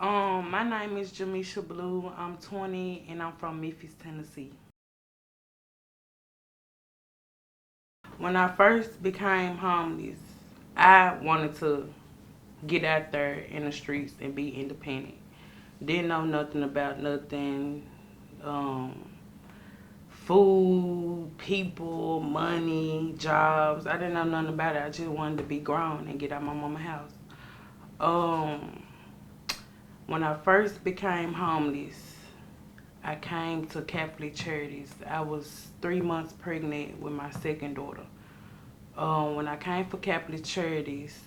My name is Jamisha Blue. I'm 20 and I'm from Memphis, Tennessee. When I first became homeless, I wanted to get out there in the streets and be independent. Didn't know nothing about nothing. Um, Food, people, money, jobs. I didn't know nothing about it. I just wanted to be grown and get out my mama's house. Um, when I first became homeless, I came to Catholic Charities. I was 3 months pregnant with my second daughter. When I came for Catholic Charities,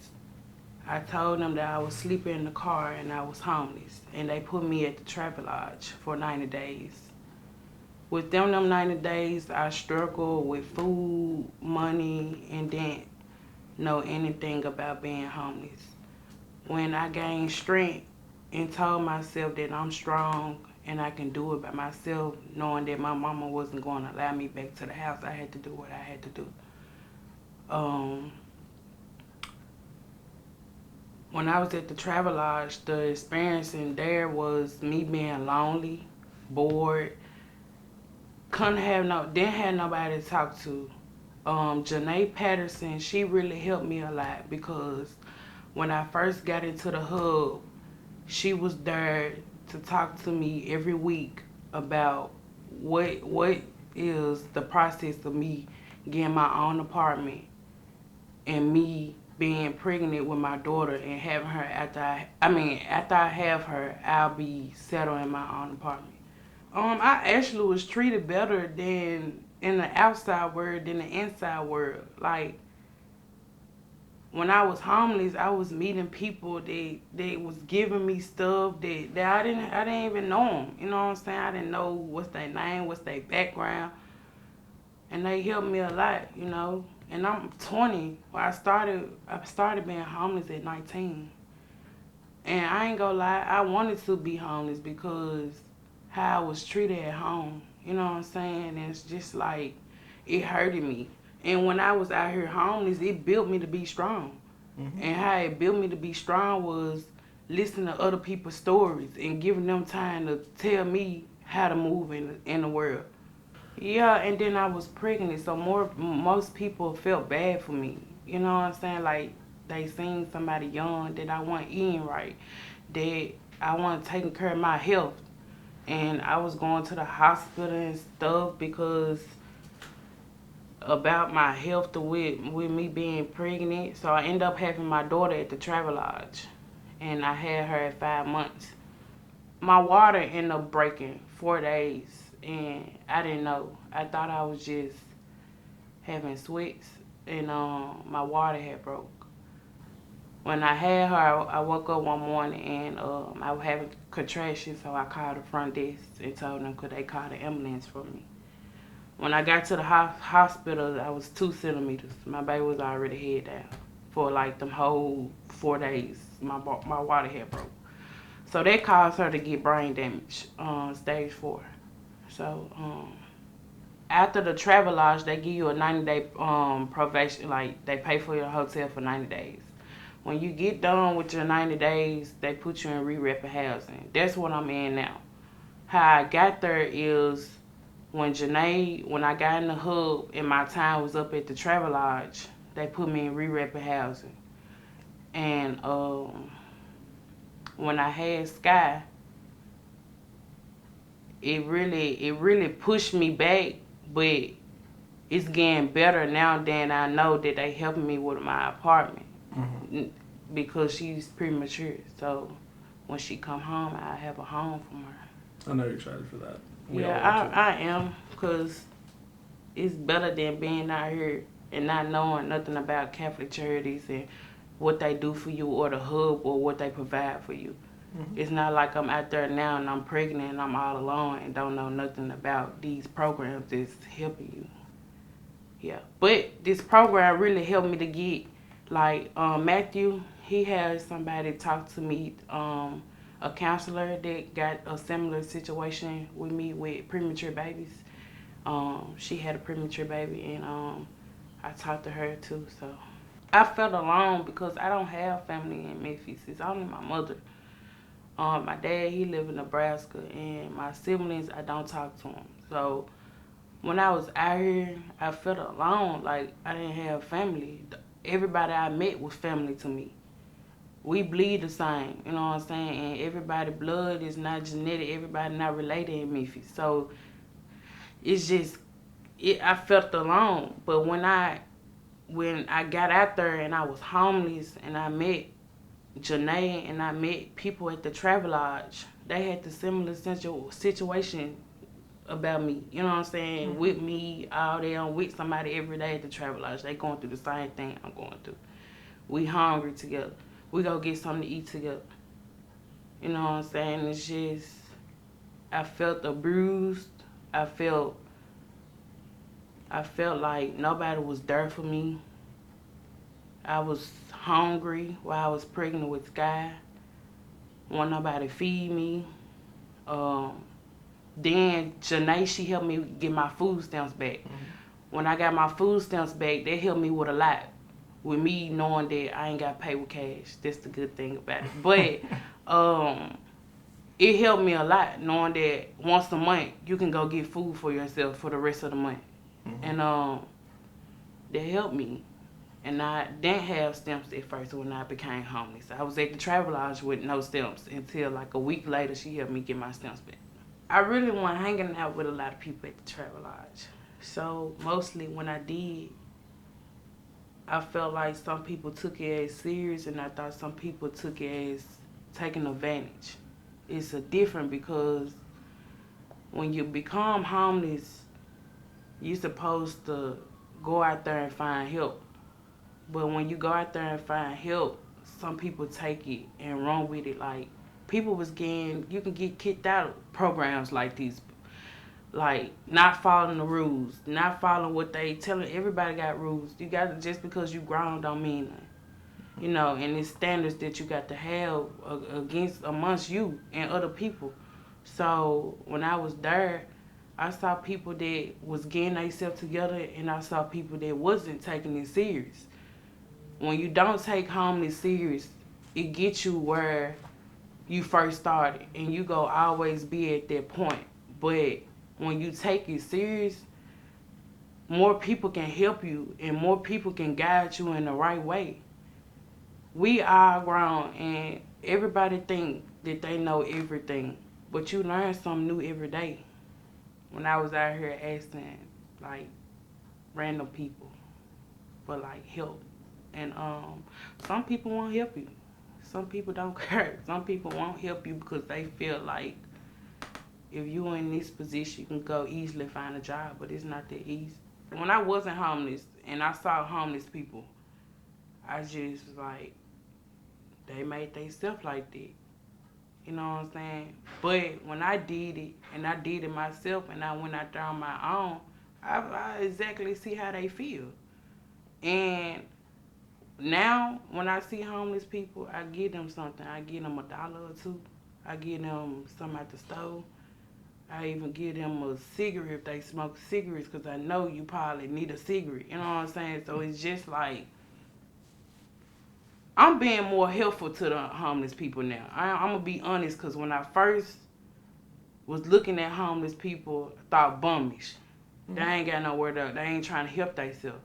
I told them that I was sleeping in the car and I was homeless. And they put me at the Travel Lodge for 90 days. With them 90 days, I struggled with food, money, and didn't know anything about being homeless. When I gained strength and told myself that I'm strong and I can do it by myself, knowing that my mama wasn't going to allow me back to the house, I had to do what I had to do. Um, when I was at the Travel Lodge, the experience in there was me being lonely, bored, didn't have nobody to talk to. Janae Patterson, she really helped me a lot because when I first got into the hub, she was there to talk to me every week about what is the process of me getting my own apartment and me being pregnant with my daughter and having her after I have her, I'll be settled in my own apartment. I actually was treated better than in the outside world than the inside world. Like when I was homeless, I was meeting people that was giving me stuff that I didn't even know them. You know what I'm saying? I didn't know what's their name, what's their background, and they helped me a lot. And I'm 20. Well, I started being homeless at 19, and I ain't gonna lie, I wanted to be homeless because how I was treated at home. You know what I'm saying? And it's just like it hurted me. And when I was out here homeless, it built me to be strong. And how it built me to be strong was listening to other people's stories and giving them time to tell me how to move in the world. Yeah, and then I was pregnant, so most people felt bad for me. You know what I'm saying? Like they seen somebody young that I wasn't eating right, that I wasn't taking care of my health, and I was going to the hospital and stuff because about my health with me being pregnant. So I ended up having my daughter at the Travel Lodge, and I had her at 5 months. My water ended up breaking 4 days, and I didn't know. I thought I was just having sweats, and my water had broke. When I had her, I woke up one morning and I was having contractions, so I called the front desk and told them could they call the ambulance for me. When I got to the hospital, I was 2 centimeters. My baby was already head down for like them whole 4 days. My water had broke, so that caused her to get brain damage, stage 4. So after the Travel Lodge, they give you a 90-day probation. Like they pay for your hotel for 90 days. When you get done with your 90 days, they put you in re-rep housing. That's what I'm in now. How I got there is when I got in the hub and my time was up at the Travel Lodge, they put me in re-rep housing. And when I had Sky, it really pushed me back, but it's getting better now than I know that they helping me with my apartment because she's premature. So when she come home, I have a home for her. I know you're excited for that. We all Yeah, want to. I am because it's better than being out here and not knowing nothing about Catholic charities and what they do for you or the hub or what they provide for you. It's not like I'm out there now and I'm pregnant and I'm all alone and don't know nothing about these programs that's helping you. Yeah, but this program really helped me to get like Matthew. He has somebody talk to me, a counselor that got a similar situation with me with premature babies. She had a premature baby, and I talked to her too. So I felt alone because I don't have family in Memphis. It's only my mother. My dad, he live in Nebraska, and my siblings, I don't talk to them. So when I was out here, I felt alone, like I didn't have family. Everybody I met was family to me. We bleed the same, you know what I'm saying? And everybody blood is not genetic, everybody not related in Memphis. So it's just, I felt alone. But when I got out there and I was homeless and I met Janae and I met people at the Travel Lodge, they had the similar situation about me. You know what I'm saying? Mm-hmm. With me, all day, I'm with somebody every day at the Travel Lodge. They going through the same thing I'm going through. We hungry together. We go get something to eat together. You know what I'm saying? It's just, I felt abused. I felt like nobody was there for me. I was hungry while I was pregnant with Sky. Want nobody feed me. Then Janae, she helped me get my food stamps back. Mm-hmm. When I got my food stamps back, they helped me with a lot. With me knowing that I ain't got to pay with cash. That's the good thing about it. But it helped me a lot knowing that once a month you can go get food for yourself for the rest of the month. Mm-hmm. And that helped me. And I didn't have stamps at first when I became homeless. I was at the Travel Lodge with no stamps until like a week later she helped me get my stamps back. I really wasn't hanging out with a lot of people at the Travel Lodge. So mostly when I did, I felt like some people took it as serious and I thought some people took it as taking advantage. It's a different because when you become homeless, you're supposed to go out there and find help. But when you go out there and find help, some people take it and run with it. Like, people was you can get kicked out of programs like these. Like, not following the rules, not following what they telling. Everybody got rules. You got to, just because you grown don't mean nothing. You know, and it's standards that you got to have amongst you and other people. So when I was there, I saw people that was getting themselves together, and I saw people that wasn't taking it serious. When you don't take homeless serious, it gets you where you first started, and you go always be at that point. But when you take it serious, more people can help you and more people can guide you in the right way. We are grown and everybody think that they know everything, but you learn something new every day. When I was out here asking like random people for like help, and some people won't help you. Some people don't care. Some people won't help you because they feel like if you're in this position, you can go easily find a job, but it's not that easy. When I wasn't homeless and I saw homeless people, I just was like, they made themselves like that. You know what I'm saying? But when I did it, and I did it myself, and I went out there on my own, I exactly see how they feel. And now, when I see homeless people, I give them something. I give them $1 or $2. I give them something at the stove. I even give them a cigarette if they smoke cigarettes because I know you probably need a cigarette. You know what I'm saying? So it's just like, I'm being more helpful to the homeless people now. I'm going to be honest because when I first was looking at homeless people, I thought bummish. Mm-hmm. They ain't got nowhere to, they ain't trying to help themselves.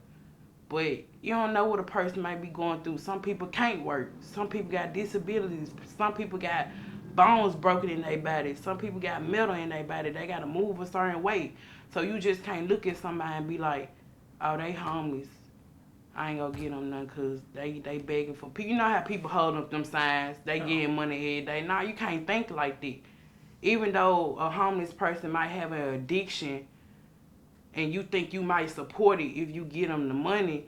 But you don't know what a person might be going through. Some people can't work. Some people got disabilities. Some people got bones broken in their body. Some people got metal in their body. They got to move a certain way. So you just can't look at somebody and be like, oh, they homeless. I ain't gonna get them none because they begging for people. You know how people hold up them signs, they getting money every day. Nah, you can't think like that. Even though a homeless person might have an addiction and you think you might support it if you get them the money,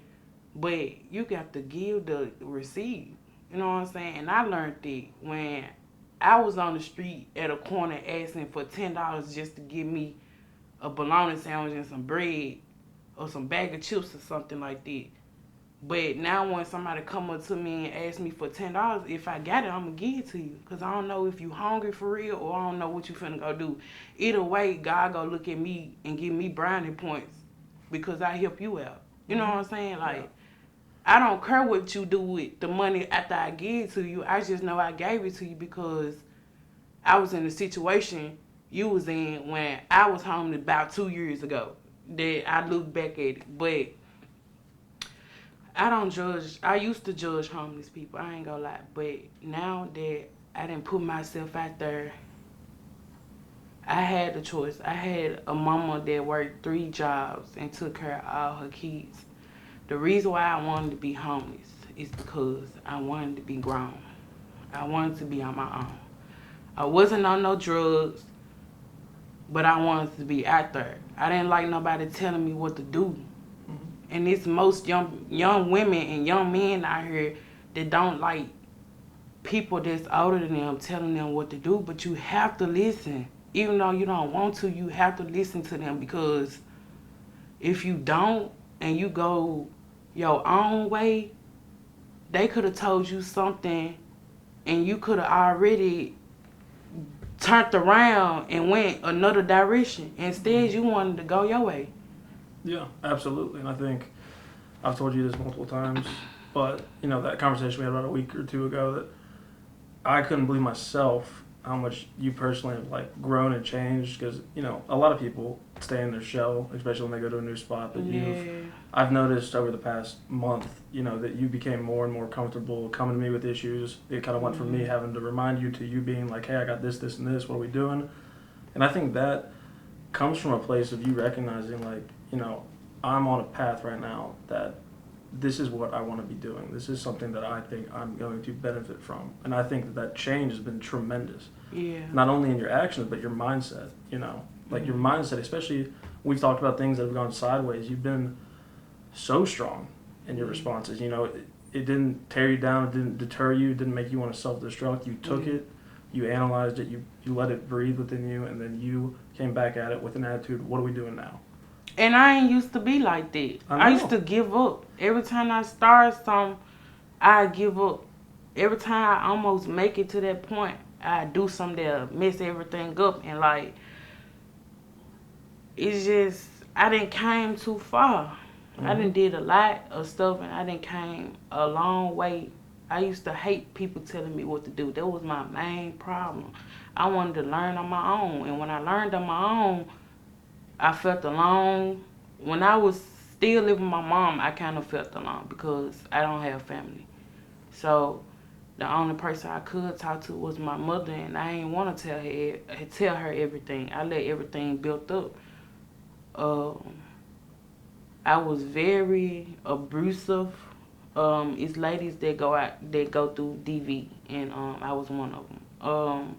but you got to give the receipt. You know what I'm saying? And I learned that when I was on the street at a corner asking for $10 just to give me a bologna sandwich and some bread or some bag of chips or something like that. But now when somebody come up to me and ask me for $10, if I got it, I'm going to give it to you. Because I don't know if you hungry for real or I don't know what you finna go do. Either way, God go look at me and give me brownie points because I help you out. You know what I'm saying? Like, yeah. I don't care what you do with the money after I give it to you. I just know I gave it to you because I was in the situation you was in when I was homeless about 2 years ago. That I look back at it, but I don't judge. I used to judge homeless people. I ain't gonna lie, but now that I didn't put myself out there, I had the choice. I had a mama that worked 3 jobs and took care of all her kids. The reason why I wanted to be homeless is because I wanted to be grown. I wanted to be on my own. I wasn't on no drugs, but I wanted to be out there. I didn't like nobody telling me what to do. And it's most young women and young men out here that don't like people that's older than them telling them what to do, but you have to listen. Even though you don't want to, you have to listen to them, because if you don't and you go your own way, they could have told you something and you could have already turned around and went another direction. Instead, you wanted to go your way. Yeah, absolutely. And I think I've told you this multiple times, but that conversation we had about a week or two ago, that I couldn't believe myself how much you personally have grown and changed, because a lot of people stay in their shell, especially when they go to a new spot. But I've noticed over the past month, that you became more and more comfortable coming to me with issues. It kind of went from me having to remind you to you being like, hey, I got this, this, and this. What are we doing? And I think that comes from a place of you recognizing I'm on a path right now that this is what I want to be doing. This is something that I think I'm going to benefit from. And I think that change has been tremendous. Yeah. Not only in your actions, but your mindset, your mindset, especially we've talked about things that have gone sideways. You've been so strong in your responses. It didn't tear you down. It didn't deter you. It didn't make you want to self-destruct. You took it. You analyzed it. You let it breathe within you. And then you came back at it with an attitude. What are we doing now? And I ain't used to be like that. I used to give up. Every time I start something, I give up. Every time I almost make it to that point, I do something that mess everything up. And it's just, I done came too far. I done did a lot of stuff, and I done came a long way. I used to hate people telling me what to do. That was my main problem. I wanted to learn on my own. And when I learned on my own, I felt alone. When I was still living with my mom, I kind of felt alone because I don't have family. So the only person I could talk to was my mother, and I didn't want to tell her everything. I let everything build up. I was very abusive. It's ladies that go through DV, and I was one of them.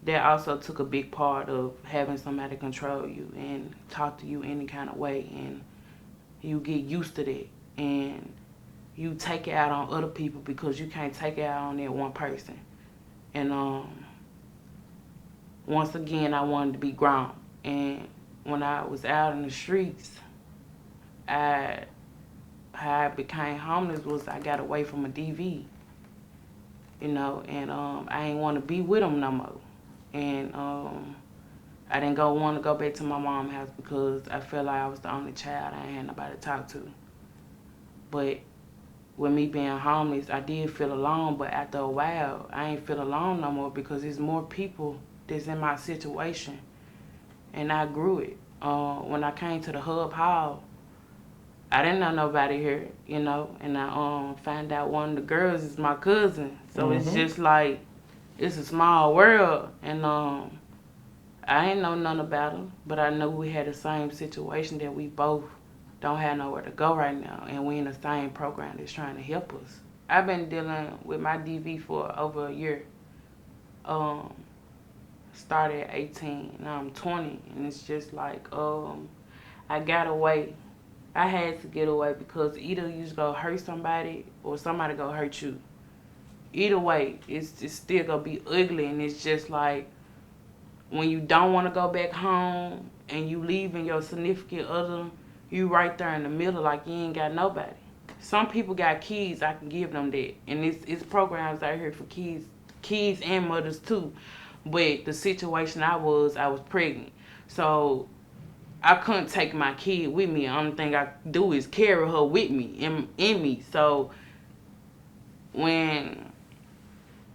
That also took a big part of having somebody control you and talk to you any kind of way, and you get used to that, and you take it out on other people because you can't take it out on that one person. And once again, I wanted to be grown, and when I was out in the streets, how I became homeless was I got away from a DV, and I ain't want to be with him no more. And I didn't want to go back to my mom's house because I felt like I was the only child. I ain't had nobody to talk to. But with me being homeless, I did feel alone. But after a while, I ain't feel alone no more because there's more people that's in my situation. And I grew it. When I came to the Hub Hall, I didn't know nobody here, and I found out one of the girls is my cousin. So it's just like, it's a small world, and I ain't know nothing about her, but I knew we had the same situation, that we both don't have nowhere to go right now, and we in the same program that's trying to help us. I've been dealing with my DV for over a year. Started at 18, now I'm 20, and it's just like, I got away. I had to get away because either you just go hurt somebody or somebody go hurt you. Either way, it's still gonna be ugly, and it's just like when you don't want to go back home and you leaving your significant other, you right there in the middle like you ain't got nobody. Some people got kids, I can give them that, and it's programs out here for kids and mothers too. But the situation I was pregnant, so I couldn't take my kid with me. The only thing I do is carry her with me in me. So when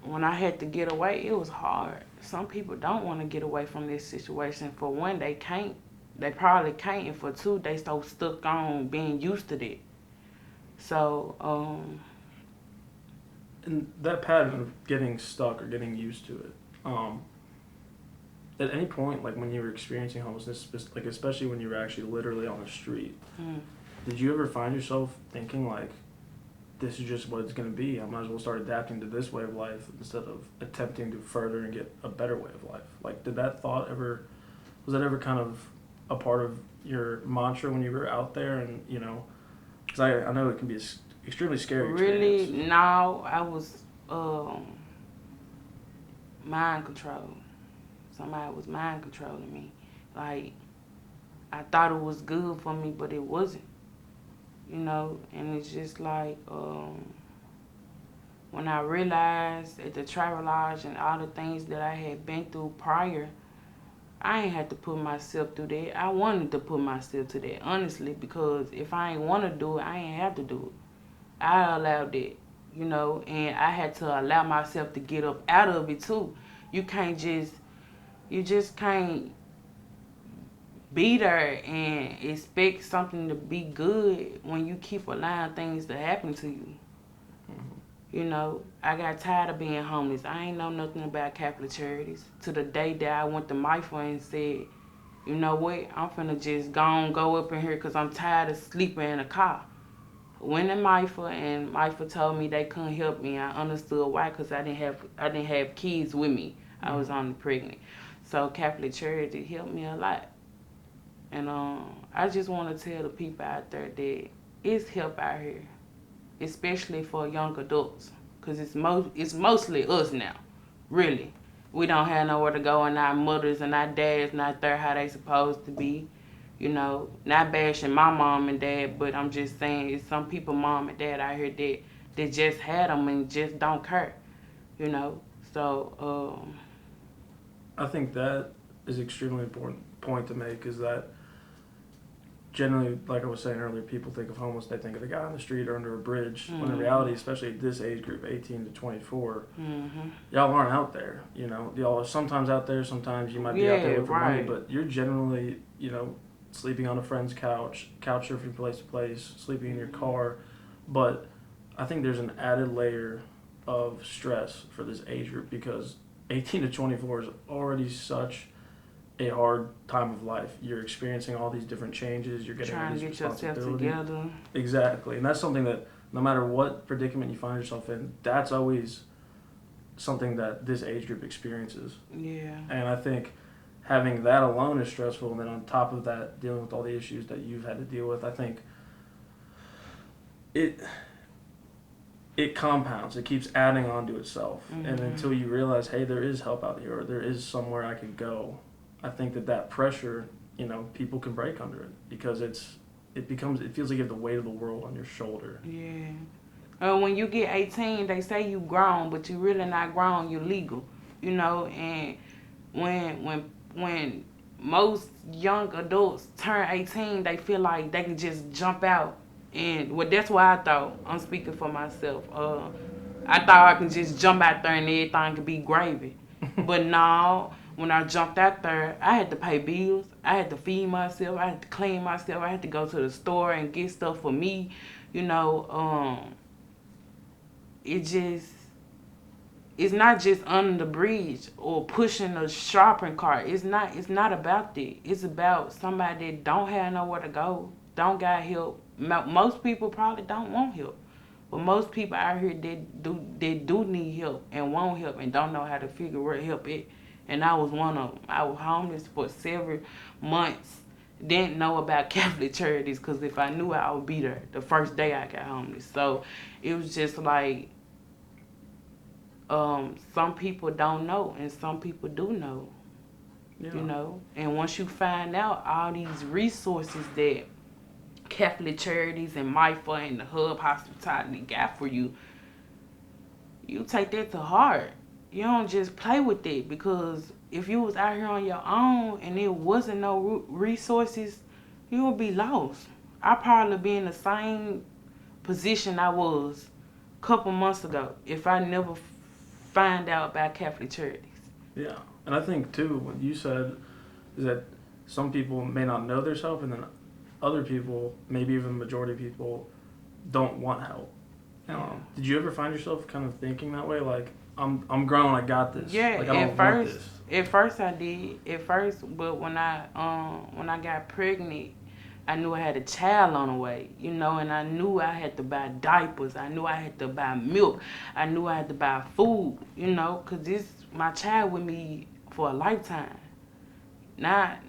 when I had to get away, it was hard. Some people don't want to get away from this situation. For one, they can't. They probably can't. And for two, they so stuck on being used to that. So, And that pattern of getting stuck or getting used to it, at any point, like when you were experiencing homelessness, like especially when you were actually literally on the street, mm, did you ever find yourself thinking like, this is just what it's going to be? I might as well start adapting to this way of life instead of attempting to further and get a better way of life. Like, did that thought ever, was that ever kind of a part of your mantra when you were out there? And, you know, because I know it can be an extremely scary really, experience. now I was mind controlled. Somebody was mind controlling me. Like, I thought it was good for me, but it wasn't. You know, and it's just like, when I realized at the travel lodge and all the things that I had been through prior, I ain't had to put myself through that. I wanted to put myself to that, honestly, because if I ain't want to do it, I ain't have to do it. I allowed it, you know, and I had to allow myself to get up out of it too. You can't just, you just can't be there and expect something to be good when you keep allowing things to happen to you. You know, I got tired of being homeless. I ain't know nothing about Catholic charities. To the day that I went to MIFA and said, you know what, I'm finna just go up in here because I'm tired of sleeping in a car. Went to MIFA and MIFA told me they couldn't help me. I understood why, because I didn't have kids with me. I was only pregnant. So Catholic Charity helped me a lot. And I just want to tell the people out there that it's help out here, especially for young adults, because it's mostly us now, really. We don't have nowhere to go, and our mothers and our dads not there how they supposed to be. You know, not bashing my mom and dad, but I'm just saying it's some people, mom and dad out here that just had them and just don't care. You know, so I think that is extremely important point to make, is that generally, like I was saying earlier, people think of homeless, they think of the guy on the street or under a bridge. When in reality, especially at this age group, 18 to 24, y'all aren't out there. You know, y'all are sometimes out there, sometimes you might be out there looking for money, but you're generally, you know, sleeping on a friend's couch surfing from place to place, sleeping in your car. But I think there's an added layer of stress for this age group, because 18 to 24 is already such a hard time of life. You're experiencing all these different changes. You're getting all trying these to get yourself responsibilities. together. Exactly, and that's something that no matter what predicament you find yourself in, that's always something that this age group experiences. Yeah. And I think having that alone is stressful, and then on top of that, dealing with all the issues that you've had to deal with, I think it compounds. It keeps adding on to itself, and until you realize, hey, there is help out here, or there is somewhere I could go, I think that pressure, you know, people can break under it, because it feels like you have the weight of the world on your shoulder. Yeah. When you get 18, they say you grown, but you really not grown. You're legal, you know. And when most young adults turn 18, they feel like they can just jump out. And well, that's what I thought. I'm speaking for myself. I thought I could just jump out there and everything could be gravy. But no, when I jumped out there, I had to pay bills. I had to feed myself. I had to clean myself. I had to go to the store and get stuff for me. You know, it's not just under the bridge or pushing a shopping cart. It's not about that. It's about somebody that don't have nowhere to go, don't got help. Most people probably don't want help. But most people out here that do need help and want help and don't know how to figure where help is. And I was one of them. I was homeless for several months. Didn't know about Catholic charities, because if I knew, I would be there the first day I got homeless. So it was just like, some people don't know and some people do know. Yeah. You know, and once you find out all these resources that Catholic charities and MIFA and the Hub Hospitality got for you, you take that to heart. You don't just play with it, because if you was out here on your own and there wasn't no resources, you would be lost. I'd probably be in the same position I was a couple months ago if I never find out about Catholic charities. Yeah, and I think too what you said is that some people may not know themselves, and then other people, maybe even the majority of people, don't want help. Yeah. Did you ever find yourself kind of thinking that way, like I'm grown, I got this, Yeah, like I don't want this? at first I did. At first, but when I got pregnant, I knew I had a child on the way, and I knew I had to buy diapers. I knew I had to buy milk. I knew I had to buy food, cause this my child with me for a lifetime. Not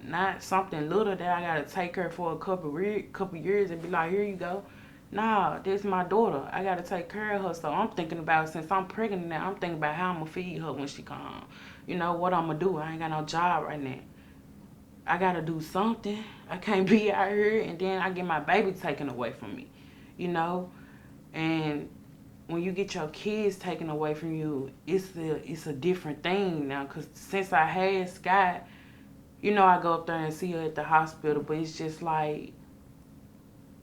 something little that I gotta take her for a couple years and be like, here you go. Nah, this my daughter. I gotta take care of her. So I'm thinking about, since I'm pregnant now, I'm thinking about how I'm gonna feed her when she come home. What I'm gonna do. I ain't got no job right now. I gotta do something. I can't be out here and then I get my baby taken away from me. You know? And when you get your kids taken away from you, it's a different thing now. Cause since I had Sky, I go up there and see her at the hospital, but it's just like,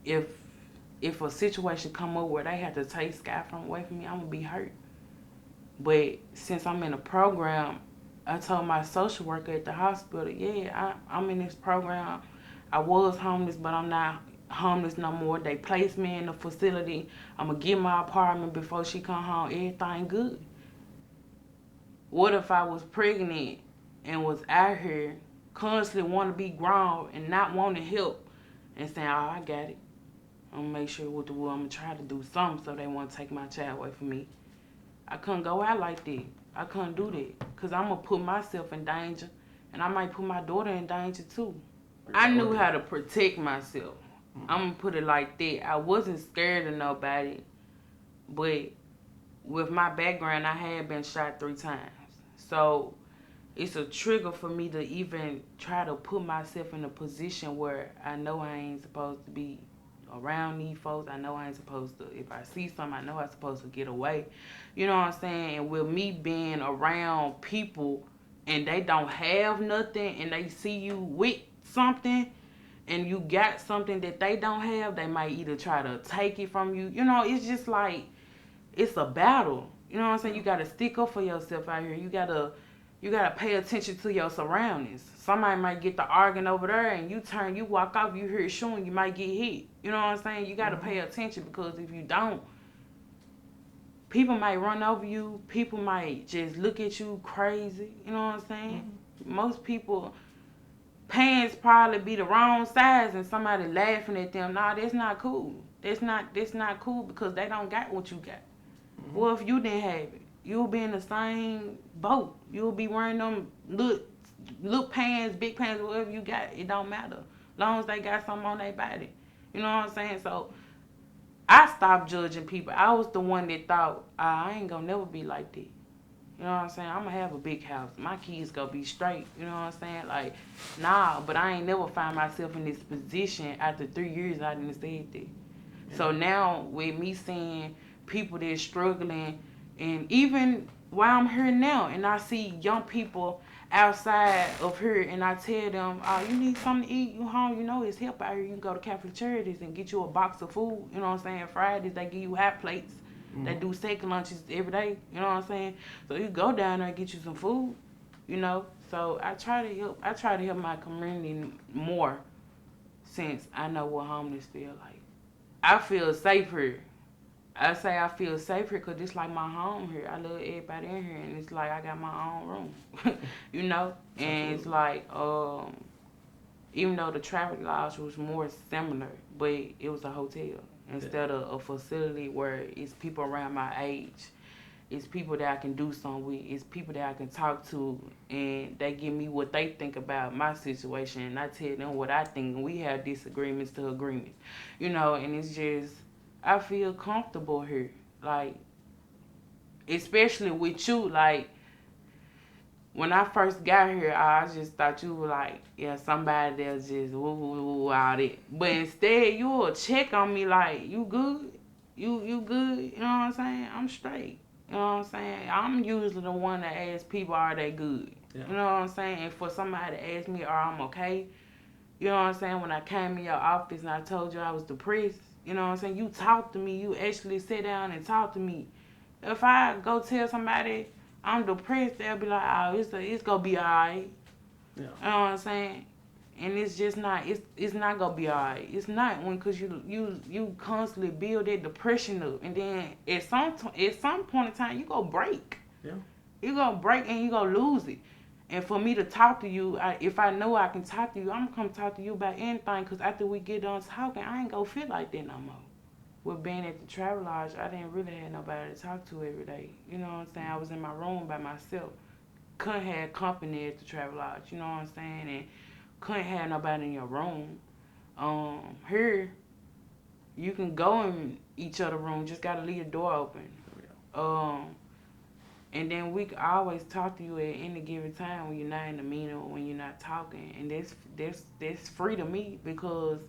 if a situation come up where they have to take Sky from away from me, I'm gonna be hurt. But since I'm in a program, I told my social worker at the hospital, yeah, I'm in this program. I was homeless, but I'm not homeless no more. They placed me in a facility. I'm gonna get my apartment before she come home. Everything good. What if I was pregnant and was out here constantly want to be grown and not want to help and saying, oh, I got it. I'm going to make sure what the world, I'm going to try to do something so they won't take my child away from me. I couldn't go out like that. I couldn't do that because I'm going to put myself in danger and I might put my daughter in danger too. I knew how to protect myself. I'm going to put it like that. I wasn't scared of nobody, but with my background, I had been shot 3 times. So it's a trigger for me to even try to put myself in a position where I know I ain't supposed to be around these folks. I know I ain't supposed to, if I see something, I know I'm supposed to get away. You know what I'm saying? And with me being around people and they don't have nothing and they see you with something and you got something that they don't have, they might either try to take it from you. It's just like, it's a battle. You know what I'm saying? You got to stick up for yourself out here. You gotta pay attention to your surroundings. Somebody might get the arguing over there and you walk off, you hear it shooting, you might get hit. You know what I'm saying? You got to pay attention because if you don't, people might run over you. People might just look at you crazy. You know what I'm saying? Most people, pants probably be the wrong size and somebody laughing at them. Nah, that's not cool. That's not cool because they don't got what you got. Well, if you didn't have it, you'll be in the same boat. You'll be wearing them little pants, big pants, whatever you got. It don't matter. As long as they got something on their body. You know what I'm saying? So I stopped judging people. I was the one that thought, I ain't gonna never be like that. You know what I'm saying? I'm gonna have a big house. My kids gonna be straight. You know what I'm saying? Like, nah, but I ain't never find myself in this position after 3 years I didn't say that. Yeah. So now with me seeing people that's struggling, and even while I'm here now and I see young people outside of here and I tell them, oh, you need something to eat, you home, it's help out here. You can go to Catholic Charities and get you a box of food. You know what I'm saying? Fridays they give you hot plates. They do second lunches every day. You know what I'm saying? So you go down there and get you some food. So I try to help my community more since I know what homeless feel like. I feel safer. I say I feel safer because it's like my home here. I love everybody in here, and it's like I got my own room, And it's like, even though the traffic laws was more similar, but it was a hotel instead of a facility where it's people around my age. It's people that I can do something with. It's people that I can talk to, and they give me what they think about my situation, and I tell them what I think, and we have disagreements to agreements, and it's just, I feel comfortable here, like, especially with you, like, when I first got here, I just thought you were like, yeah, somebody that's just woo woo woo all that. But instead, you will check on me like, you good? You good? You know what I'm saying? I'm straight. You know what I'm saying? I'm usually the one that asks people, are they good? Yeah. You know what I'm saying? And for somebody to ask me, are I'm okay? You know what I'm saying? When I came in your office and I told you I was depressed, you know what I'm saying? You talked to me. You actually sit down and talk to me. If I go tell somebody, I'm depressed, they'll be like, oh, it's gonna be alright. Yeah. You know what I'm saying? And it's just not. It's not gonna be alright. It's not when cause you constantly build that depression up, and then at some point in time you go break. Yeah. You gonna break and you gonna lose it. And for me to talk to you, if I know I can talk to you, I'm gonna come talk to you about anything. Cause after we get done talking, I ain't gonna feel like that no more. With being at the travel lodge, I didn't really have nobody to talk to every day. You know what I'm saying? I was in my room by myself. Couldn't have company at the travel lodge. You know what I'm saying? And couldn't have nobody in your room. Here you can go in each other room, just gotta leave the door open. And then we can always talk to you at any given time when you're not in the meeting or when you're not talking, and that's free to me because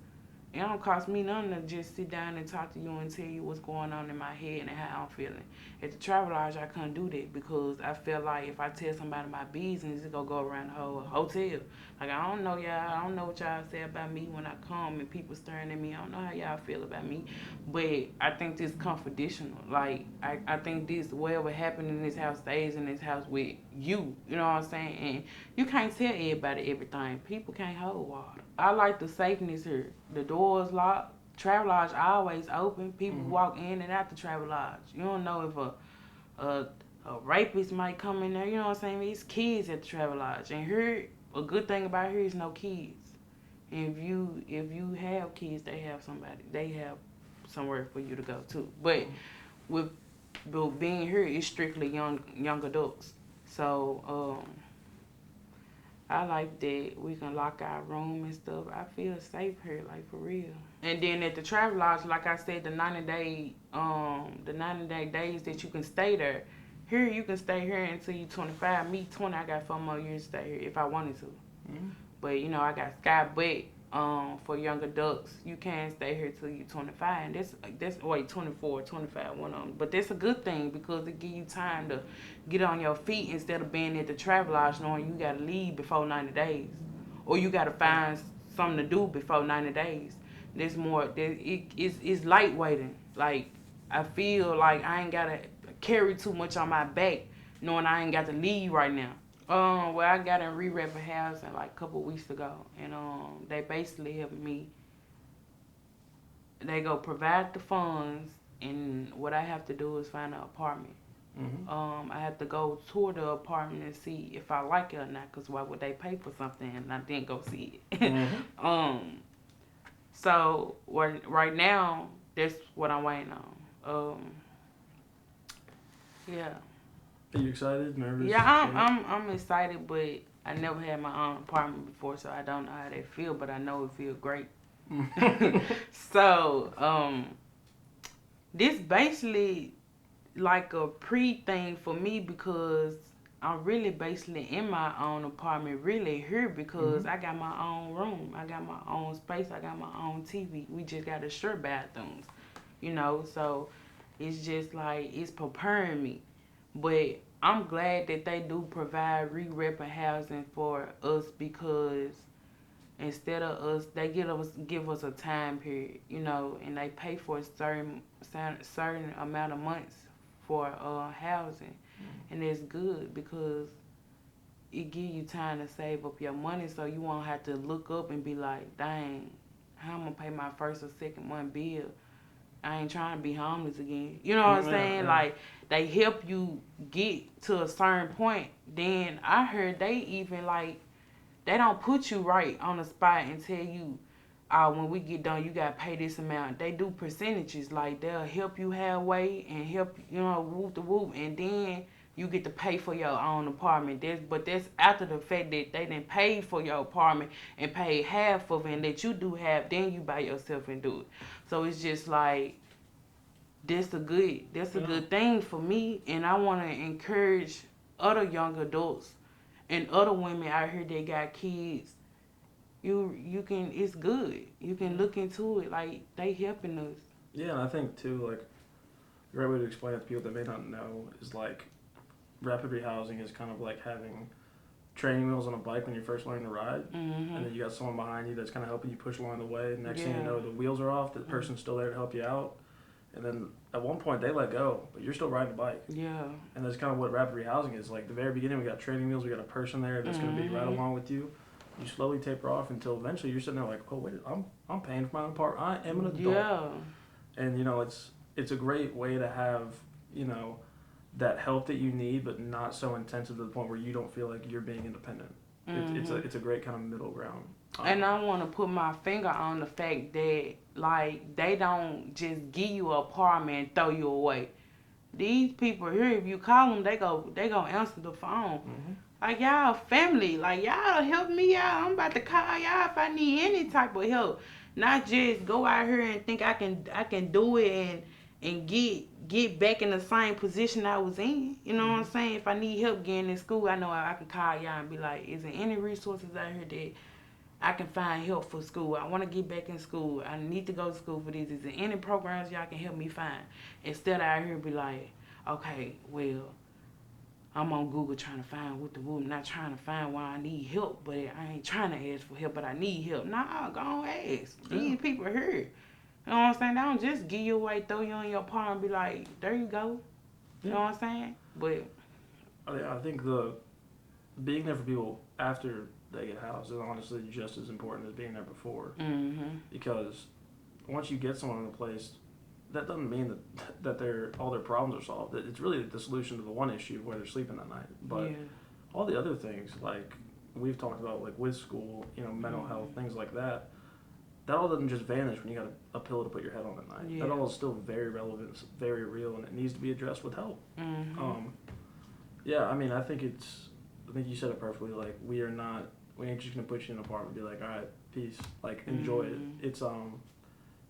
it don't cost me nothing to just sit down and talk to you and tell you what's going on in my head and how I'm feeling. At the travel lodge, I couldn't do that because I felt like if I tell somebody my business, it's gonna go around the whole hotel. Like, I don't know y'all. I don't know what y'all say about me when I come and people staring at me. I don't know how y'all feel about me. But I think this confidential. Like, I think this, whatever happened in this house stays in this house with you. You know what I'm saying? And you can't tell everybody everything. People can't hold water. I like the safeness here. The doors locked. Travel lodge always open. People walk in and out the travel lodge. You don't know if a rapist might come in there. You know what I'm saying? It's kids at the travel lodge. And here, a good thing about here is no kids. And if you have kids, they have somebody. They have somewhere for you to go to. But with being here, it's strictly young adults. So I like that we can lock our room and stuff. I feel safe here, like, for real. And then at the travel lodge, like I said, the 90 days that you can stay there. Here you can stay here until you 25. Me 20, I got 4 more years to stay here if I wanted to. But you know, I got sky bet for young adults. You can stay here till you 25, and that's wait 24, 25, one of them. But that's a good thing because it give you time to get on your feet instead of being at the travel lodge knowing you gotta leave before 90 days, or you gotta find something to do before 90 days. There's more. It's lightweighting. Like, I feel like I ain't gotta carry too much on my back, knowing I ain't got to leave right now. Well, I got in re-rep housing like a couple weeks ago, and they basically helped me. They go provide the funds, and what I have to do is find an apartment. I have to go tour the apartment and see if I like it or not. Cause why would they pay for something and I didn't go see it? So right now, that's what I'm waiting on. Yeah. Are you excited? Nervous? Yeah, I'm excited, but I never had my own apartment before, so I don't know how they feel, but I know it feels great. So, this basically like a pre-thing for me because I'm really basically in my own apartment, really here because I got my own room, I got my own space, I got my own TV. We just got a share bathrooms, you know, so it's just like it's preparing me. But I'm glad that they do provide re-rep housing for us because instead of us, they give us a time period, you know, and they pay for a certain amount of months for housing, and it's good because it give you time to save up your money, so you won't have to look up and be like, dang, how I'm gonna pay my first or second month bill. I ain't trying to be homeless again. You know what I'm saying? Like, they help you get to a certain point. Then I heard they even, like, they don't put you right on the spot and tell you, when we get done, you got to pay this amount. They do percentages. Like, they'll help you halfway and help, you know, whoop the whoop. And then you get to pay for your own apartment. But that's after the fact that they didn't pay for your apartment and pay half of it and that you do half. Then you buy yourself and do it. So it's just like, that's a good thing for me. And I want to encourage other young adults and other women out here that got kids. You can, it's good. You can look into it. Like, they helping us. Yeah, and I think too, like, a great way to explain it to people that may not know is like rapid rehousing is kind of like having training wheels on a bike when you're first learning to ride, and then you got someone behind you that's kind of helping you push along the way. Next thing you know, the wheels are off. The person's still there to help you out, And then at one point they let go, but you're still riding a bike. Yeah. And that's kind of what rapid rehousing is. Like the very beginning, we got training wheels, we got a person there that's going to be right along with you. You slowly taper off until eventually you're sitting there like, oh wait, I'm paying for my own part. I am an adult. Yeah. And it's a great way to have that help that you need, but not so intensive to the point where you don't feel like you're being independent. It's a great kind of middle ground. And I want to put my finger on the fact that like they don't just give you an apartment and throw you away. These people here, if you call them, they go answer the phone. Mm-hmm. Like y'all family, like y'all help me out. I'm about to call y'all if I need any type of help. Not just go out here and think I can do it and get back in the same position I was in. You know what I'm saying? If I need help getting in school, I know I can call y'all and be like, is there any resources out here that I can find help for school? I want to get back in school. I need to go to school for this. Is there any programs y'all can help me find? Instead of out here be like, okay, well, I'm on Google trying to find what the woman, not trying to find why I need help, but I ain't trying to ask for help, but I need help. Nah, go on ask. These people are here. You know what I'm saying? They don't just give you away, throw you in your palm and be like, there you go. You know what I'm saying? But I think the being there for people after they get housed is honestly just as important as being there before. Mm-hmm. Because once you get someone in a place, that doesn't mean that all their problems are solved. It's really the solution to the one issue where they're sleeping that night. But all the other things, like we've talked about, like with school, mental health, things like that, that all doesn't just vanish when you got a pillow to put your head on at night. Yeah. That all is still very relevant, it's very real, and it needs to be addressed with help. Mm-hmm. Yeah, I mean, I think you said it perfectly. Like we ain't just gonna put you in an apartment and be like, all right, peace, like enjoy it.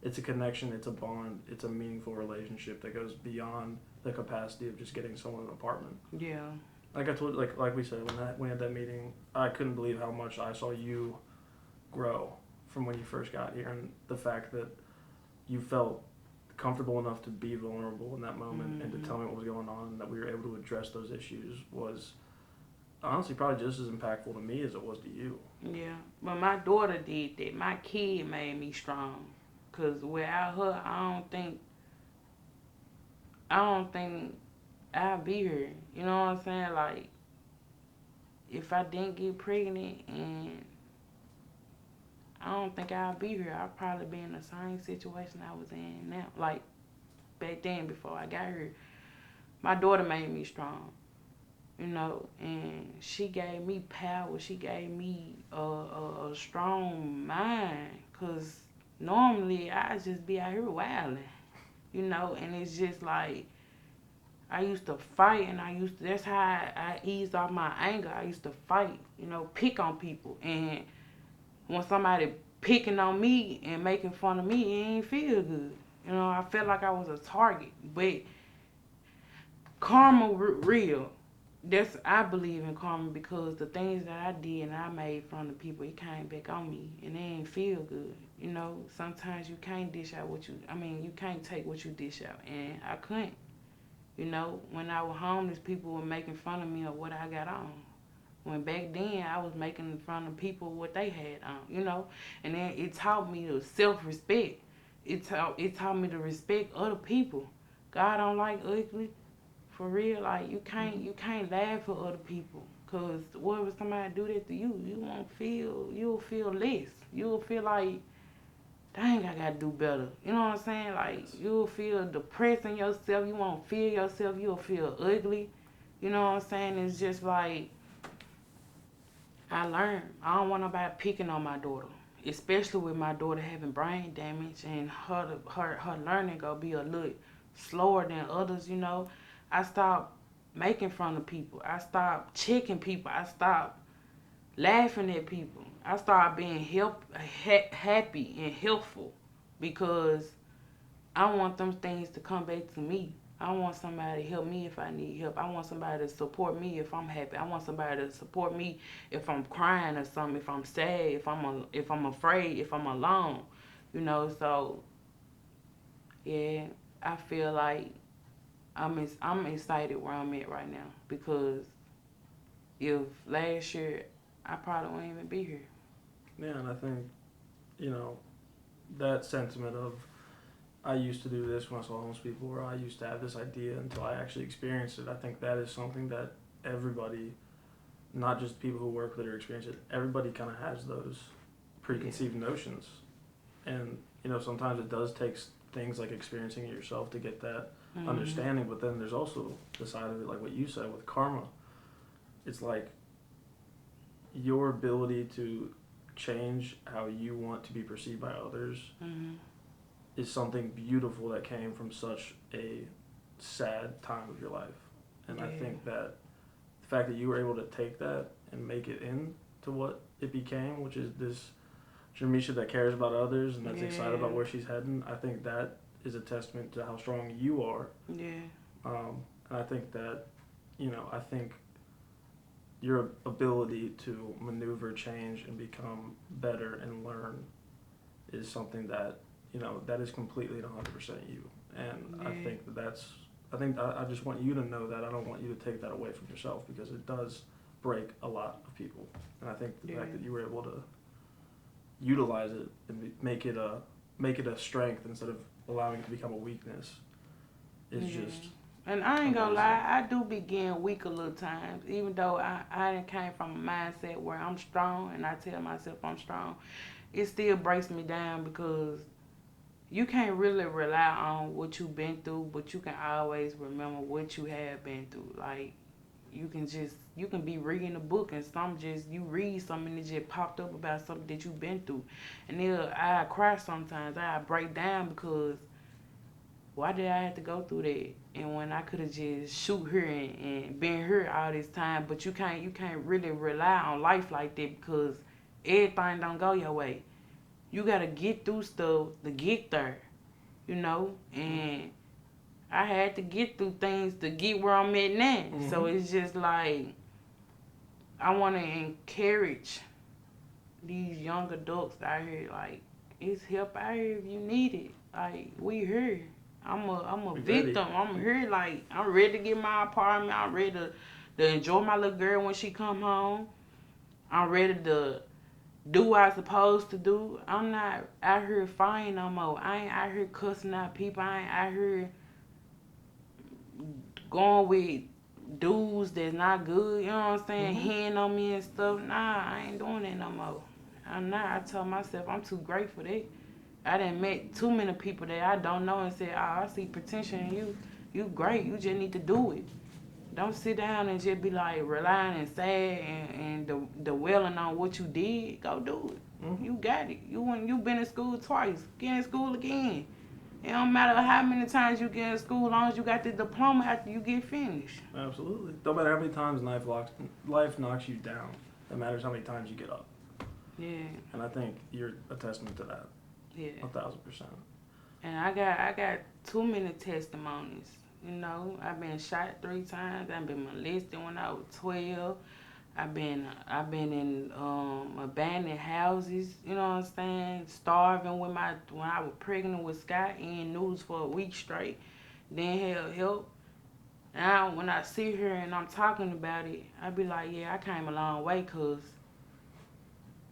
It's a connection, it's a bond, it's a meaningful relationship that goes beyond the capacity of just getting someone an apartment. Yeah. Like I told, like we said, when we had that meeting, I couldn't believe how much I saw you grow from when you first got here, and the fact that you felt comfortable enough to be vulnerable in that moment and to tell me what was going on, and that we were able to address those issues was honestly probably just as impactful to me as it was to you. Yeah, but my daughter did that. My kid made me strong. Cause without her, I don't think I'll be here. You know what I'm saying? Like, if I didn't get pregnant, and I don't think I'll be here. I'll probably be in the same situation I was in now. Like back then, before I got here, my daughter made me strong. And she gave me power. She gave me a strong mind. Cause normally I just be out here wilding, and it's just like I used to fight, and that's how I eased off my anger. I used to fight, pick on people, and when somebody picking on me and making fun of me, it ain't feel good. I felt like I was a target, but karma real. I believe in karma because the things that I did and I made from the people, it came back on me, and it ain't feel good. Sometimes you can't you can't take what you dish out, and I couldn't. When I was homeless, people were making fun of me of what I got on. When back then, I was making fun of people what they had on, and then it taught me to self-respect. It taught me to respect other people. God don't like ugly. For real, like you can't laugh at other people, cause what if somebody do that to you? You'll feel less. You'll feel like, dang, I gotta do better. You know what I'm saying? Like you'll feel depressed in yourself. You won't feel yourself. You'll feel ugly. You know what I'm saying? It's just like I learned. I don't want nobody picking on my daughter, especially with my daughter having brain damage and her learning gonna be a little slower than others. I stopped making fun of people. I stopped checking people. I stopped laughing at people. I started being happy and helpful because I want them things to come back to me. I want somebody to help me if I need help. I want somebody to support me if I'm happy. I want somebody to support me if I'm crying or something, if I'm sad, if I'm afraid, if I'm alone. So yeah, I feel like I'm excited where I'm at right now because if last year I probably wouldn't even be here. Yeah, and I think, that sentiment of I used to do this when I saw homeless people, or I used to have this idea until I actually experienced it. I think that is something that everybody, not just people who work with it or experience it, everybody kind of has those preconceived notions. And, sometimes it does take things like experiencing it yourself to get that understanding, but then there's also the side of it, like what you said with karma. It's like your ability to change how you want to be perceived by others is something beautiful that came from such a sad time of your life. And I think that the fact that you were able to take that and make it into what it became, which is this Jamisha that cares about others and that's excited about where she's heading, I think that is a testament to how strong you are. Yeah. And I think that, I think your ability to maneuver, change, and become better and learn is something that, that is completely 100% you. And I think I just want you to know that. I don't want you to take that away from yourself, because it does break a lot of people. And I think the fact that you were able to utilize it and make it a strength instead of allowing it to become a weakness is just. And I ain't gonna lie, I do be getting weak a little times, even though I done came from a mindset where I'm strong and I tell myself I'm strong. It still breaks me down, because you can't really rely on what you've been through, but you can always remember what you have been through. Like, you can be reading a book and you read something and it just popped up about something that you've been through. And then I cry sometimes, I break down, because why did I have to go through that? And when I could have just shoot here and been here all this time. But you can't really rely on life like that, because everything don't go your way. You gotta get through stuff to get there, and I had to get through things to get where I'm at now. So it's just like, I want to encourage these young adults out here, like, it's help out here if you need it. Like, we here. I'm a victim. I'm here, like, I'm ready to get my apartment. I'm ready to enjoy my little girl when she come home. I'm ready to do what I supposed to do. I'm not out here fighting no more. I ain't out here cussing out people. I ain't out here going with dudes that's not good, you know what I'm saying, hitting on me and stuff. Nah, I ain't doing that no more. I'm not. I told myself I'm too great for that. I done met too many people that I don't know and said, oh, I see potential in you. You great. You just need to do it. Don't sit down and just be like relying and sad and dwelling on what you did. Go do it. You got it. You been in school twice. Get in school again. It don't matter how many times you get in school, as long as you got the diploma after you get finished. Absolutely. Don't matter how many times life knocks you down. It matters how many times you get up. Yeah. And I think you're a testament to that. Yeah. 1,000%. And I got too many testimonies. I've been shot 3 times. I've been molested when I was 12. I've been in abandoned houses, you know what I'm saying? Starving when I was pregnant with Scott, eating noodles for a week straight. Then hell help. Now when I sit here and I'm talking about it, I be like, yeah, I came a long way, 'cause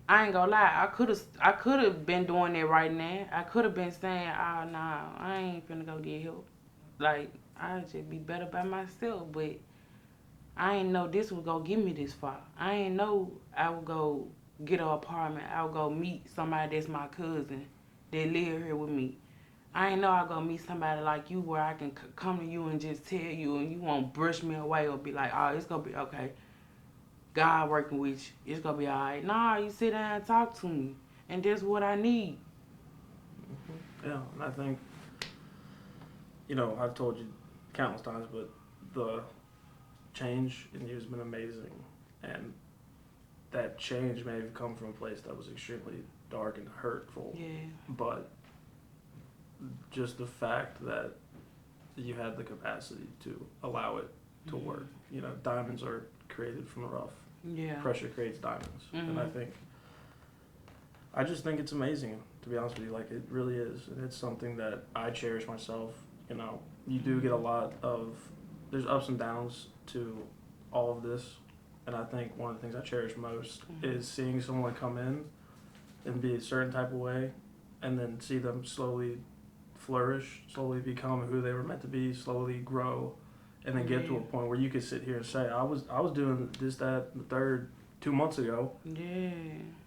I ain't gonna lie, I could have been doing that right now. I could have been saying, oh nah, I ain't finna go get help. Like, I just be better by myself, but I ain't know this would go get me this far. I ain't know I would go get an apartment. I would go meet somebody that's my cousin that live here with me. I ain't know I'd go meet somebody like you where I can come to you and just tell you and you won't brush me away or be like, oh, it's gonna be okay. God working with you. It's gonna be alright. Nah, you sit down and talk to me. And that's what I need. Yeah, and I think, I've told you countless times, but the change in you has been amazing. And that change may have come from a place that was extremely dark and hurtful. Yeah. But just the fact that you had the capacity to allow it to work. Diamonds are created from the rough. Yeah. Pressure creates diamonds. And I just think it's amazing, to be honest with you. Like, it really is. And it's something that I cherish myself. You do get a lot of, there's ups and downs to all of this. And I think one of the things I cherish most is seeing someone come in and be a certain type of way and then see them slowly flourish, slowly become who they were meant to be, slowly grow, and then get to a Yeah. point where you could sit here and say, I was doing this, that, the third 2 months ago, Yeah.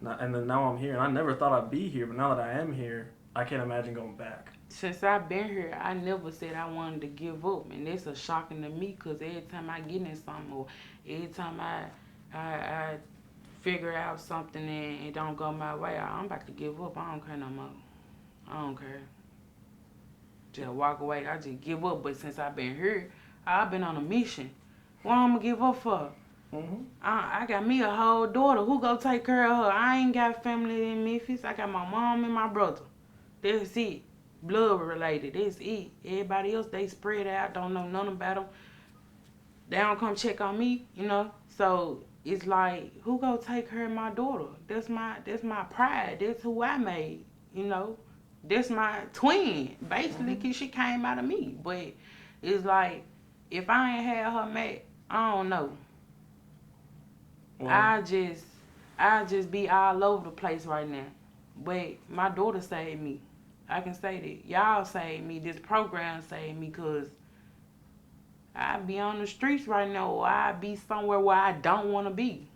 and then now I'm here, and I never thought I'd be here, but now that I am here, I can't imagine going back. Since I've been here, I never said I wanted to give up, and that's a shocking to me because every time I get in something or every time I figure out something and it don't go my way, I'm about to give up. I don't care no more. I don't care. Just walk away. I just give up. But since I've been here, I've been on a mission. What I'm gonna give up for? Mm-hmm. I got me a whole daughter. Who go take care of her? I ain't got family in Memphis. I got my mom and my brother. That's it. Blood related. That's it. Everybody else, they spread out. Don't know nothing about them. They don't come check on me, you know. So it's like, who go take care of my daughter? That's my pride. That's who I made, you know. That's my twin. Basically, Mm-hmm. 'cause she came out of me. But it's like, if I ain't had her met, I don't know. Well, I just I just be all over the place right now. But my daughter saved me. I can say that. Y'all saved me. This program saved me because I be on the streets right now or I be somewhere where I don't want to be.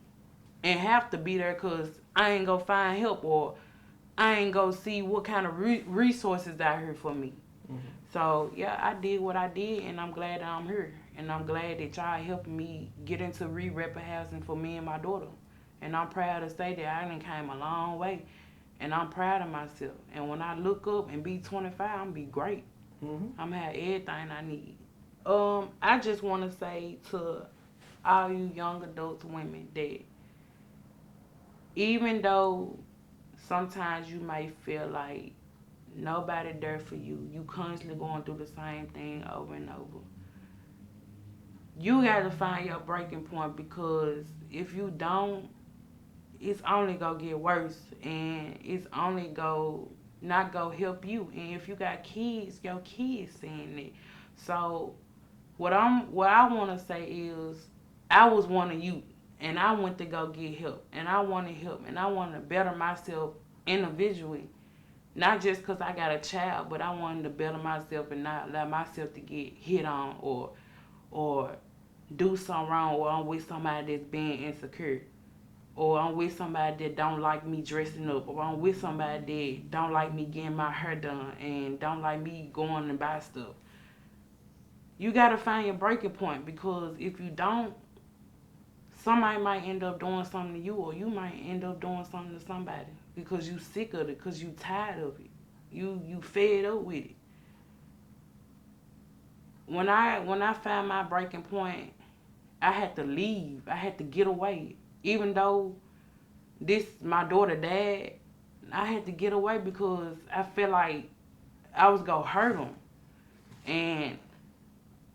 And have to be there because I ain't gonna find help or I ain't gonna see what kind of resources out here for me. mm-hmm. So yeah, I did what I did, and I'm glad that I'm here, and I'm glad that y'all helping me get into re-rep housing for me and my daughter. And I'm proud to say that I done came a long way, and I'm proud of myself. And when I look up and be 25, I'm be great. Mm-hmm. I'm have everything I need. I just want to say to all you young adults, women, that even though sometimes you may feel like nobody there for you, you constantly going through the same thing over and over. You got to find your breaking point because if you don't, it's only gonna get worse and it's only go not go help you. And if you got kids, your kids seeing it. So what I want to say is I was one of you and I went to go get help and I wanted help and I wanted to better myself individually. Not just because I got a child, but I wanted to better myself and not allow myself to get hit on or do something wrong or I'm with somebody that's being insecure. Or I'm with somebody that don't like me dressing up. Or I'm with somebody that don't like me getting my hair done and don't like me going and buy stuff. You gotta find your breaking point because if you don't, somebody might end up doing something to you or you might end up doing something to somebody because you sick of it, because you tired of it. You fed up with it. When I found my breaking point, I had to leave. I had to get away. Even though this my daughter dad, I had to get away because I felt like I was gonna hurt him. And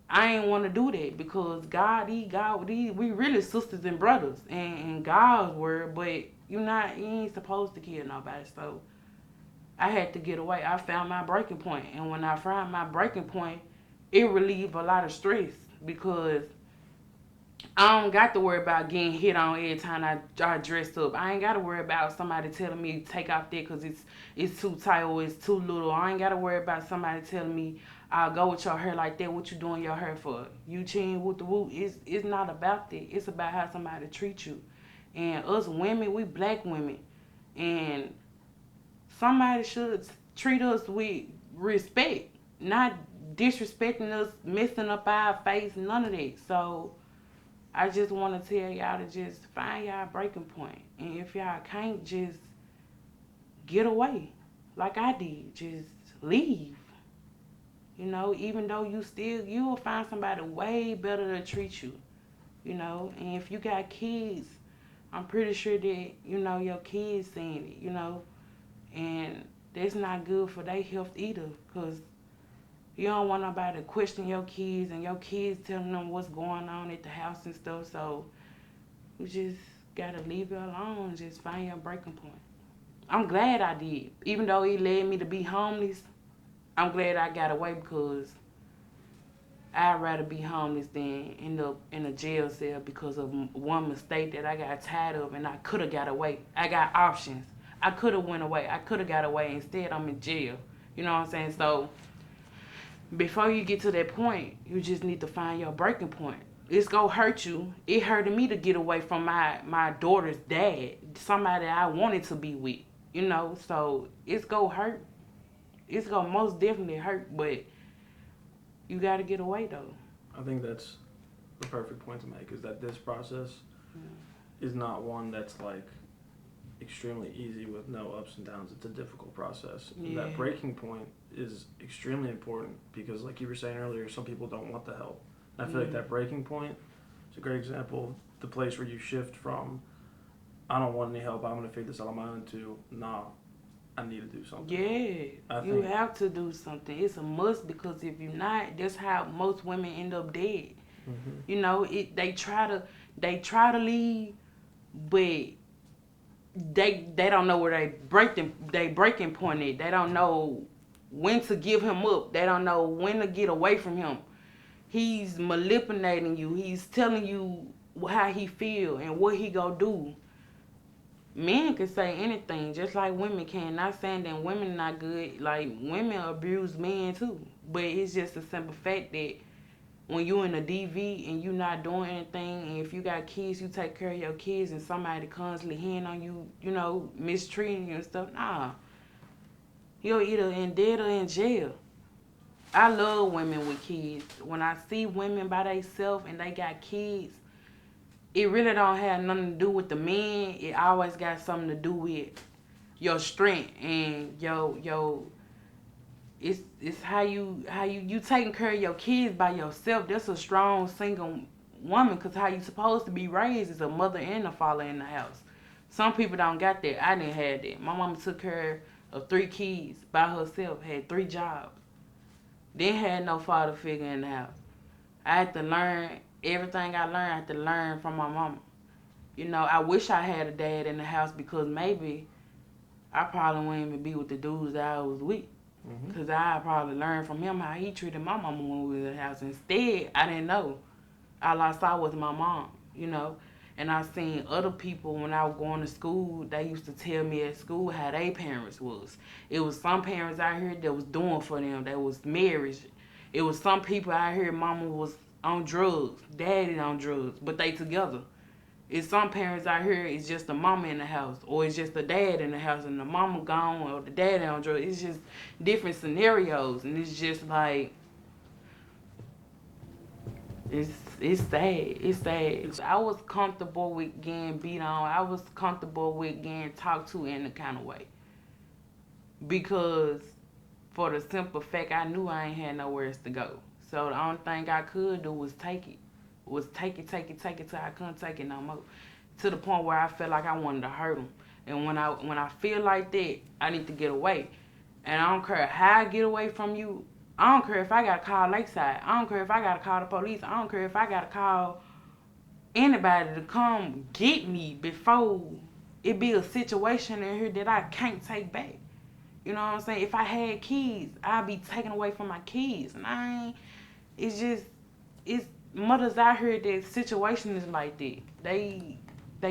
I ain't want to do that because we really sisters and brothers and God's word, but you ain't supposed to kill nobody. So I had to get away. I found my breaking point, and when I found my breaking point, it relieved a lot of stress because I don't got to worry about getting hit on every time I dress up. I ain't got to worry about somebody telling me to take off that because it's too tight or it's too little. I ain't got to worry about somebody telling me I'll go with your hair like that. What you doing your hair for? You chin with the woo. It's not about that. It's about how somebody treats you. And us women, we black women, and somebody should treat us with respect, not disrespecting us, messing up our face, none of that. So I just want to tell y'all to just find y'all breaking point. And if y'all can't, just get away. Like I did. Just leave. You know, even though you will find somebody way better to treat you. You know, and if you got kids, I'm pretty sure that, your kids seeing it, and that's not good for their health either. Because you don't want nobody to question your kids and your kids telling them what's going on at the house and stuff. So you just gotta leave it alone and just find your breaking point. I'm glad I did. Even though it led me to be homeless, I'm glad I got away because I'd rather be homeless than end up in a jail cell because of one mistake that I got tired of and I could have got away. I got options. I could have went away. I could have got away. Instead, I'm in jail. You know what I'm saying? So Before you get to that point, you just need to find your breaking point. It's gonna hurt you. It hurted me to get away from my daughter's dad, somebody I wanted to be with. So it's gonna hurt. It's gonna most definitely hurt, but you gotta get away though. I think that's the perfect point to make, is that this process is not one that's like extremely easy with no ups and downs. It's a difficult process. Yeah. That breaking point is extremely important because, like you were saying earlier, some people don't want the help. And I feel like that breaking point is a great example of the place where you shift from, I don't want any help, I'm going to figure this out on my own, to, nah, I need to do something. Yeah, you have to do something. It's a must, because if you're not, that's how most women end up dead. They try to leave, but they don't know where they breaking point is. They don't know when to give him up. They don't know when to get away from him. He's manipulating you. He's telling you how he feel and what he gonna do. Men can say anything, just like women can. Not saying that women not good. Like, women abuse men too. But it's just a simple fact that when you in a DV and you not doing anything, and if you got kids, you take care of your kids, and somebody constantly hitting on you, mistreating you and stuff, nah. You're either in debt or in jail. I love women with kids. When I see women by themselves and they got kids, it really don't have nothing to do with the men. It always got something to do with your strength and your it's how you taking care of your kids by yourself. That's a strong single woman, because how you supposed to be raised is a mother and a father in the house. Some people don't got that. I didn't have that. My mama took care of 3 kids by herself, had 3 jobs. Didn't have no father figure in the house. I had to learn everything I learned. I had to learn from my mama. I wish I had a dad in the house, because maybe I probably wouldn't even be with the dudes that I was with. Because I probably learned from him how he treated my mama when we was in the house. Instead, I didn't know. All I saw was my mom, And I seen other people when I was going to school, they used to tell me at school how their parents was. It was some parents out here that was doing for them, that was marriage. It was some people out here, mama was on drugs, daddy on drugs, but they together. It's some parents out here, it's just the mama in the house, or it's just the dad in the house and the mama gone, or the dad on drugs. It's just different scenarios, and it's just like, it's sad. It's sad. I was comfortable with getting beat on. I was comfortable with getting talked to in a kind of way, because for the simple fact, I knew I ain't had nowhere else to go. So the only thing I could do was take it. Take it till I couldn't take it no more. To the point where I felt like I wanted to hurt him. And when I feel like that, I need to get away. And I don't care how I get away from you. I don't care if I gotta call Lakeside. I don't care if I gotta call the police. I don't care if I gotta call anybody to come get me before it be a situation in here that I can't take back. You know what I'm saying? If I had kids, I'd be taken away from my kids. And it's mothers out here, that situation is like that. They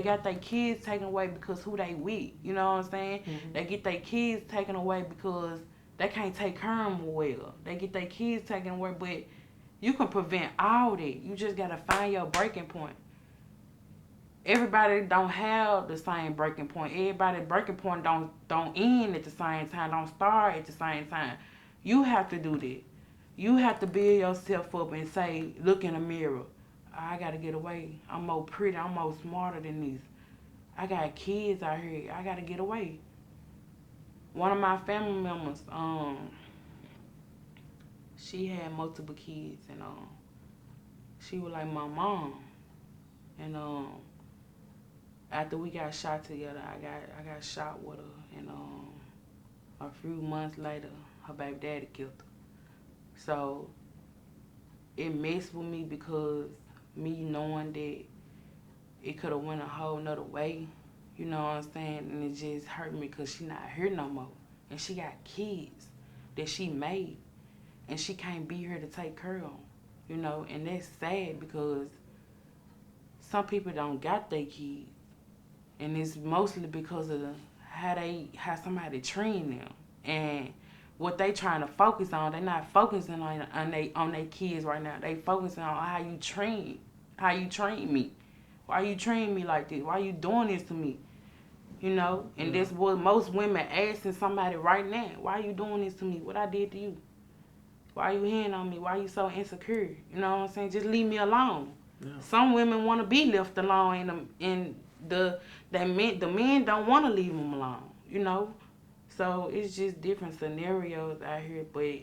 got their kids taken away because who they with. You know what I'm saying? They get their kids taken away because they can't take care of them well. They get their kids taken away, but you can prevent all that. You just gotta find your breaking point. Everybody don't have the same breaking point. Everybody's breaking point don't end at the same time, don't start at the same time. You have to do that. You have to build yourself up and say, look in the mirror. I gotta get away. I'm more pretty. I'm more smarter than this. I got kids out here. I gotta get away. One of my family members, she had multiple kids, and she was like my mom. And after we got shot together, I got shot with her, and a few months later, her baby daddy killed her. So it messed with me, because me knowing that it could have went a whole nother way, you know what I'm saying? And it just hurt me, because she not here no more. And she got kids that she made, and she can't be here to take care of them, And that's sad, because some people don't got their kids. And it's mostly because of how somebody treating them. And what they trying to focus on. They not focusing on they kids right now. They focusing on how you train me. Why you treating me like this? Why you doing this to me? You know, and that's what most women asking somebody right now. Why you doing this to me? What I did to you? Why you hitting on me? Why you so insecure? You know what I'm saying? Just leave me alone. Yeah. Some women want to be left alone, and the men don't want to leave them alone. You know, so it's just different scenarios out here. But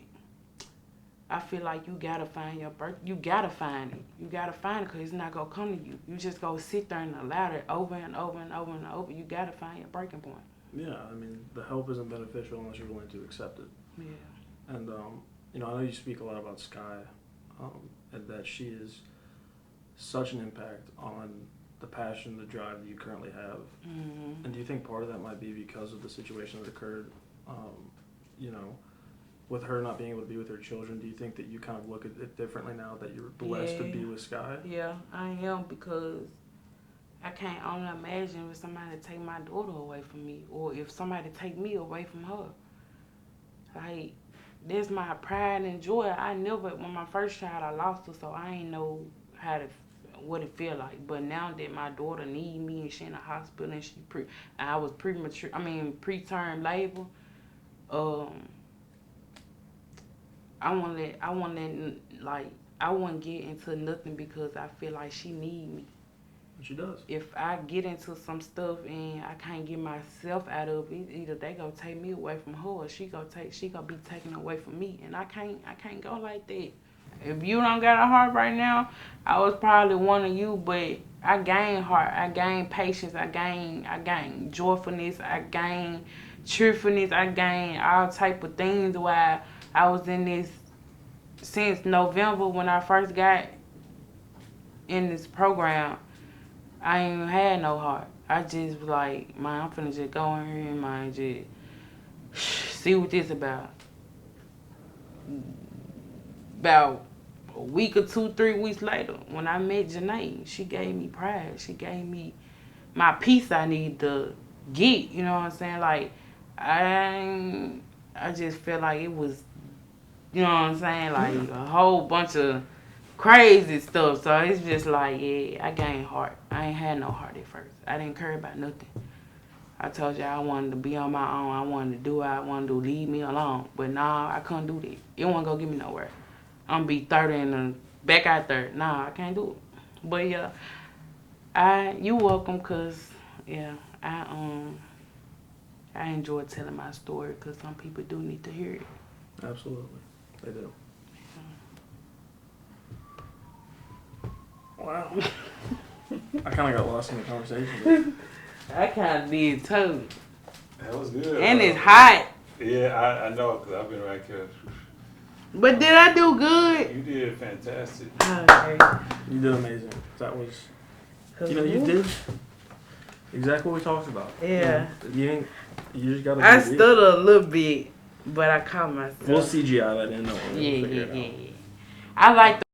I feel like you gotta find your birth. You gotta find it. You gotta find it because it's not gonna come to you. You just go sit there and allow it over and over and over and over. You gotta find your breaking point. Yeah, I mean, the help isn't beneficial unless you're willing to accept it. Yeah. And you know, I know you speak a lot about Sky, and that she is such an impact on the passion, the drive that you currently have. Mm-hmm. And do you think part of that might be because of the situation that occurred, you know, with her not being able to be with her children? Do you think that you kind of look at it differently now that you're blessed to be with Sky? Yeah, I am, because I can't only imagine if somebody take my daughter away from me, or if somebody take me away from her. Like, that's my pride and joy. When my first child, I lost her, so I ain't know what it feel like. But now that my daughter need me and she in the hospital and I was preterm labor. I wouldn't get into nothing because I feel like she need me. She does. If I get into some stuff and I can't get myself out of it, either they gonna take me away from her, or she gonna be taken away from me, and I can't go like that. If you don't got a heart right now, I was probably one of you, but I gained heart, I gained patience, I gained joyfulness, I gained cheerfulness, I gained all type of things while I was in this since November when I first got in this program. I ain't even had no heart. I just was like, man, I'm finna just go in here and man, just see what this about. About a week or 2-3 weeks later, when I met Janae, she gave me pride. She gave me my peace I need to get. You know what I'm saying? Like, I just felt like it was, you know what I'm saying? Like a whole bunch of crazy stuff. So it's just like, yeah, I gained heart. I ain't had no heart at first. I didn't care about nothing. I told you I wanted to be on my own. I wanted to do what I wanted to do. Leave me alone. But nah, I couldn't do that. It wasn't gonna get me nowhere. I'm gonna be 30 and back out there. Nah, I can't do it. But yeah, you welcome, cause yeah, I enjoy telling my story, cause some people do need to hear it. Absolutely, they do. Wow. I kind of got lost in the conversation. I kind of did too. That was good. And it's hot. Yeah, I know, because I've been right here. But did I do good? You did fantastic. Okay. You did amazing. That was, you did exactly what we talked about. Yeah. You just got to I stuttered a little bit, but I caught myself. We'll CGI that in. Yeah. I like the